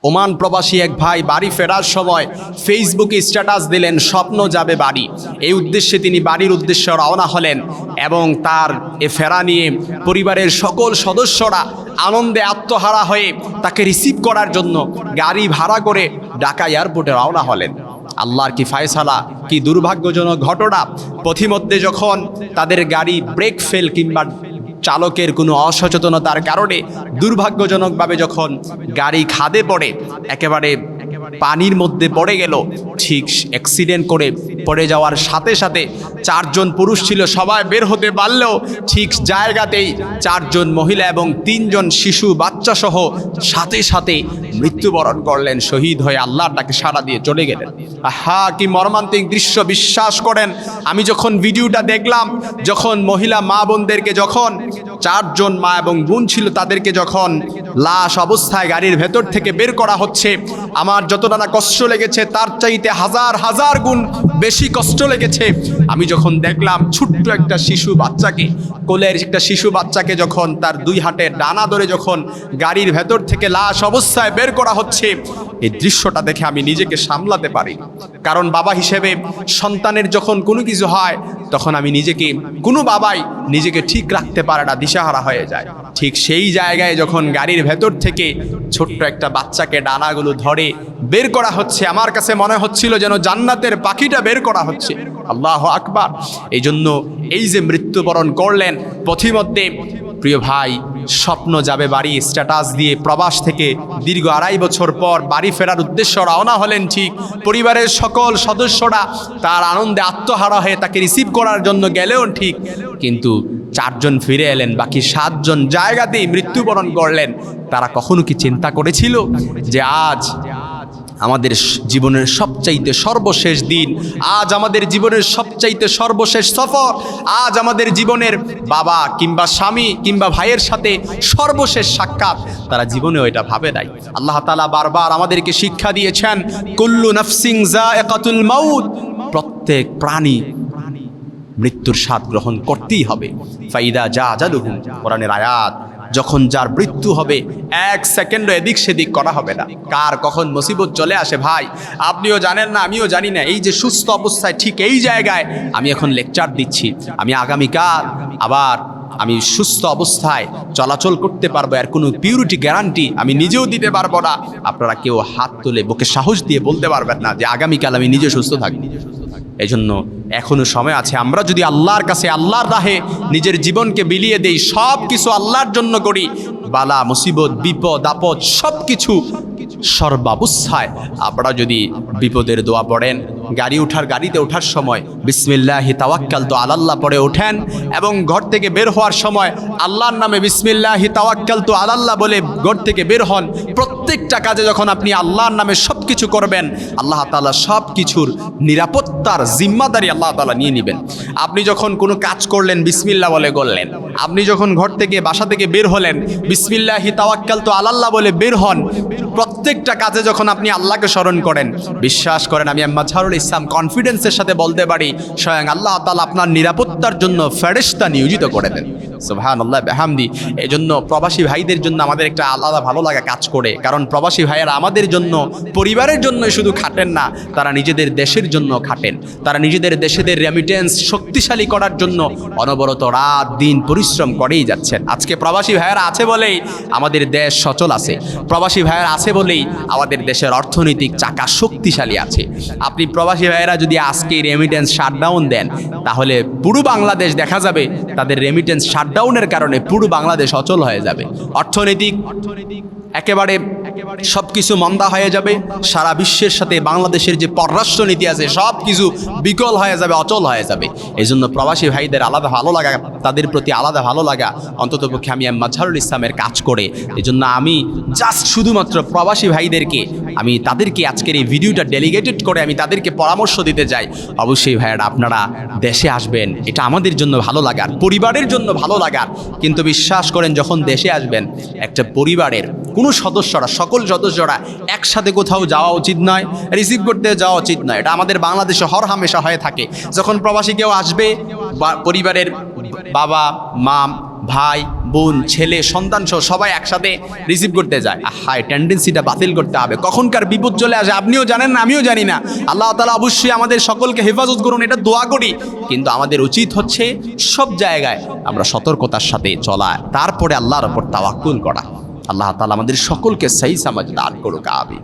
Oman প্রবাসী এক ভাই বাড়ি ফেরার সময় ফেসবুকে স্ট্যাটাস দিলেন স্বপ্ন যাবে বাড়ি। এই উদ্দেশ্যে তিনি বাড়ির উদ্দেশ্যে রওনা হলেন এবং তার এ ফেরা নিয়ে পরিবারের সকল সদস্যরা আনন্দে আত্মহারা হয়ে তাকে রিসিভ করার জন্য গাড়ি ভাড়া করে ঢাকা এয়ারপোর্টে রওনা হলেন। আল্লাহর কি ফায়সালা, কি দুর্ভাগ্যজনক ঘটনা। পথিমধ্যে যখন তাদের গাড়ি ব্রেক ফেল কিংবা চালকের কোনো অসচেতনতার কারণে দুর্ভাগ্যজনকভাবে যখন গাড়ি খাদে পড়ে একেবারে পানির মধ্যে পড়ে গেল, ঠিক অ্যাক্সিডেন্ট করে পড়ে যাওয়ার সাথে সাথে 4 জন পুরুষ ছিল, সবাই বের হতে পারলেও ঠিক জায়গাতেই 4 জন মহিলা এবং 3 জন শিশু বাচ্চা সহ সাথে সাথে মৃত্যুবরণ করলেন, শহীদ হয়ে আল্লাহর ডাকে সাড়া দিয়ে চলে গেলেন। আহা, কি মর্মান্তিক দৃশ্য। বিশ্বাস করেন, আমি যখন ভিডিওটা দেখলাম, যখন মহিলা মা বোনদেরকে, যখন 4 জন মা এবং বোন ছিল তাদেরকে যখন লাশ অবস্থায় গাড়ির ভেতর থেকে বের করা হচ্ছে, আমার যতটা না কষ্ট লেগেছে তার চাইতে হাজার হাজার গুণ বেশি কষ্ট লেগেছে। আমি যখন দেখলাম ছোট্ট একটা শিশু বাচ্চাকে, কোলের একটা শিশু বাচ্চাকে যখন তার 2 হাতের ডানা ধরে যখন গাড়ির ভেতর থেকে লাশ অবস্থায় বের করা হচ্ছে, এই দৃশ্যটা দেখে আমি নিজেকে সামলাতে পারি। কারণ বাবা হিসেবে সন্তানের যখন কোনো কিছু হয় তখন আমি নিজেকে, কোনো বাবাই নিজেকে ঠিক রাখতে পারে না, দিশাহারা হয়ে যায়। ঠিক সেই জায়গায় যখন গাড়ির ভেতর থেকে ছোট্ট একটা বাচ্চাকে ডানাগুলো ধরে বের করা হচ্ছে, আমার কাছে মনে হচ্ছিল যেন জান্নাতের পাখিটা বের করা হচ্ছে। আল্লাহু আকবার। এই জন্য এই যে মৃত্যুবরণ করলেন পথিমধ্যে, প্রিয় ভাই, স্বপ্ন যাবে বাড়ি স্ট্যাটাস দিয়ে প্রবাস থেকে দীর্ঘ 2.5 বছর পর বাড়ি ফেরার উদ্দেশ্য রওনা হলেন। ঠিক পরিবারের সকল সদস্যরা তার আনন্দে আত্মহারা হয়ে তাকে রিসিভ করার জন্য গেলেও ঠিক, কিন্তু 4 জন ফিরে এলেন, বাকি 7 জন জায়গাতেই মৃত্যুবরণ করলেন। তারা কখনো কি চিন্তা করেছিল যে আজ আমাদের জীবনের সবচাইতে সর্বশেষ দিন, আজ আমাদের জীবনের সবচাইতে সর্বশেষ সফর, আজ আমাদের জীবনের বাবা কিংবা স্বামী কিংবা ভাইয়ের সাথে সর্বশেষ সাক্ষাৎ? তারা জীবনেও এটা ভাবে নাই। আল্লাহ তাআলা বারবার আমাদেরকে শিক্ষা দিয়েছেন, কুল্লু নাফসিন যায়িকাতুল মাউত, প্রত্যেক প্রাণী মৃত্যুর স্বাদ গ্রহণ করতেই হবে। ফাইদা জা আজালুহুম, কোরআনের আয়াত। যখন যার মৃত্যু হবে 1 সেকেন্ডও এদিক সেদিক করা হবে না। কার কখন মুসিবত চলে আসে ভাই আপনিও জানেন না, আমিও জানি না। এই যে সুস্থ অবস্থায় ঠিক এই জায়গায় আমি এখন লেকচার দিচ্ছি, আমি আগামীকাল আবার আমি সুস্থ অবস্থায় চলাচল করতে পারবো, এর কোনো পিউরিটি গ্যারান্টি আমি নিজেও দিতে পারবো না। আপনারা কেউ হাত তুলে বুকে সাহস দিয়ে বলতে পারবেন না যে আগামীকাল আমি নিজে সুস্থ থাকবো। এই জন্য এখনো সময় আছে। আমরা যদি আল্লাহর কাছে, আল্লাহর রাহে নিজের জীবনকে বিলিয়ে দেই, সব কিছু আল্লাহর জন্য করি, বালা মুসিবত বিপদ আপদ সব কিছু সর্বাবস্থায় আপনারা যদি বিপদের দোয়া পড়েন, গাড়িতে ওঠার সময় বিসমিল্লাহি তাওয়াক্কালতু আলাল্লাহ পড়ে ওঠেন, এবং ঘর থেকে বের হওয়ার সময় আল্লাহর নামে বিসমিল্লাহি তাওয়াক্কালতু আলাল্লাহ বলে ঘর থেকে বের হন। প্রত্যেকটা কাজে যখন আপনি আল্লাহর নামে সব কিছু করবেন, আল্লাহ তাআলা সব কিছুর নিরাপত্তার জিম্মাদারি আল্লাহ তাআলা নিয়ে নেবেন। আপনি যখন কোনো কাজ করলেন বিসমিল্লাহ বলে করলেন, আপনি যখন ঘর থেকে বাসা থেকে বের হলেন বিসমিল্লাহি তাওয়াক্কালতু আলাল্লাহ বলে বের হন। প্রত্যেকটা কাজে যখন আপনি আল্লাহকে স্মরণ করেন, বিশ্বাস করেন আমি মাজহারুল ইসলাম কনফিডেন্সের সাথে বলতে পারি, স্বয়ং আল্লাহ তাআলা আপনার নিরাপত্তার জন্য ফেরেশতা নিয়োজিত করে দেন। সুবহানাল্লাহ বিহামদি। এই জন্য প্রবাসী ভাইদের জন্য আমাদের একটা আলাদা ভালো লাগা কাজ করে, কারণ প্রবাসী ভাইয়েরা আমাদের জন্য, পরিবারের জন্যই শুধু খাটেন না, তারা নিজেদের দেশের জন্য খাটেন। তারা নিজেদের দেশেদের রেমিটেন্স শক্তিশালী করার জন্য অনবরত রাত দিন পরিশ্রম করেই যাচ্ছেন। আজকে প্রবাসী ভাইয়েরা আছে বলেই আমাদের দেশ সচল আছে, প্রবাসী ভাইয়েরা আছে বলেই আমাদের দেশের অর্থনৈতিক চাকা শক্তিশালী আছে। আপনি প্রবাসী ভাইয়েরা যদি আজকে রেমিটেন্স শাটডাউন দেন, তাহলে পুরো বাংলাদেশ দেখা যাবে তাদের রেমিটেন্স শাটডাউনের কারণে পুরো বাংলাদেশ অচল হয়ে যাবে। অর্থনৈতিক একেবারে সব কিছু মন্দা হয়ে যাবে। সারা বিশ্বের সাথে বাংলাদেশের যে পররাষ্ট্রনীতি আছে সব কিছু বিকল হয়ে যাবে, অচল হয়ে যাবে। এই জন্য প্রবাসী ভাইদের আলাদা ভালো লাগা, তাদের প্রতি আলাদা ভালো লাগা অন্ততপক্ষে আমি মাজহারুল ইসলামের কাজ করে। এই জন্য আমি জাস্ট শুধুমাত্র প্রবাসী ভাইদেরকে, আমি তাদেরকে আজকের এই ভিডিওটা ডেলিগেটেড করে আমি তাদেরকে পরামর্শ দিতে চাই, অবশ্যই ভাইয়েরা আপনারা দেশে আসবেন, এটা আমাদের জন্য ভালো লাগার, পরিবারের জন্য ভালো লাগার। কিন্তু বিশ্বাস করেন, যখন দেশে আসবেন একটা পরিবারের কোনো সদস্যরা, সকল সদস্যরা একসাথে কোথাও যাওয়া উচিত নয়, রিসিভ করতে যাওয়া উচিত নয়। এটা আমাদের বাংলাদেশে হরহামেশা হয়ে থাকে। যখন প্রবাসী কেউ আসবে, পরিবারের বাবা মা ভাই বোন ছেলে সন্তান সহ সবাই একসাথে রিসিভ করতে যায়। হাই টেন্ডেন্সিটা বাতিল করতে হবে। কখনকার বিপদ চলে আসে আপনিও জানেন না, আমিও জানি না। আল্লাহ তাআলা অবশ্যই আমাদের সকলকে হেফাজত করুন, এটা দোয়া করি। কিন্তু আমাদের উচিত হচ্ছে সব জায়গায় আমরা সতর্কতার সাথে চলা, তারপরে আল্লাহর উপর তাওয়াক্কুল করা। আল্লাহ তাআলা আমাদের সকলকে সহি সমাজ দান করুক, আমিন।